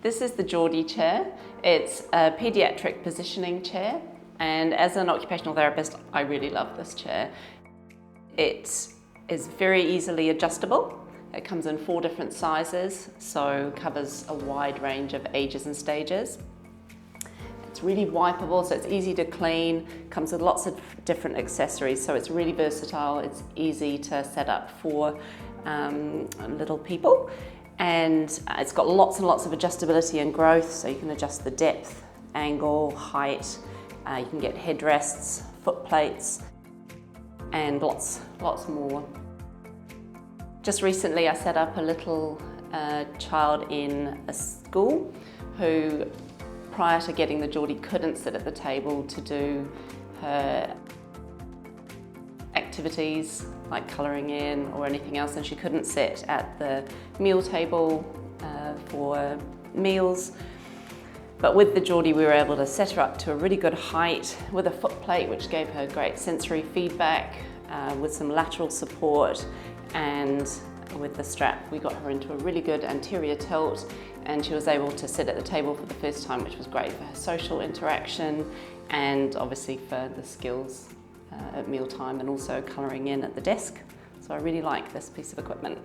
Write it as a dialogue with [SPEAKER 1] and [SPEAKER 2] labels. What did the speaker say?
[SPEAKER 1] This is the Jordi chair. It's a paediatric positioning chair, and as an occupational therapist, I really love this chair. It is very easily adjustable. It comes in 4 different sizes, so covers a wide range of ages and stages. It's really wipeable, so it's easy to clean, comes with lots of different accessories, so it's really versatile. It's easy to set up for little people, and it's got lots and lots of adjustability and growth, so you can adjust the depth, angle, height, you can get headrests, foot plates, and lots more. Just recently I set up a little child in a school who, prior to getting the Jordi, couldn't sit at the table to do her activities like colouring in or anything else, and she couldn't sit at the meal table for meals. But with the Jordi we were able to set her up to a really good height with a foot plate, which gave her great sensory feedback, with some lateral support, and with the strap we got her into a really good anterior tilt, and she was able to sit at the table for the first time, which was great for her social interaction and obviously for the skills at mealtime and also colouring in at the desk. So I really like this piece of equipment.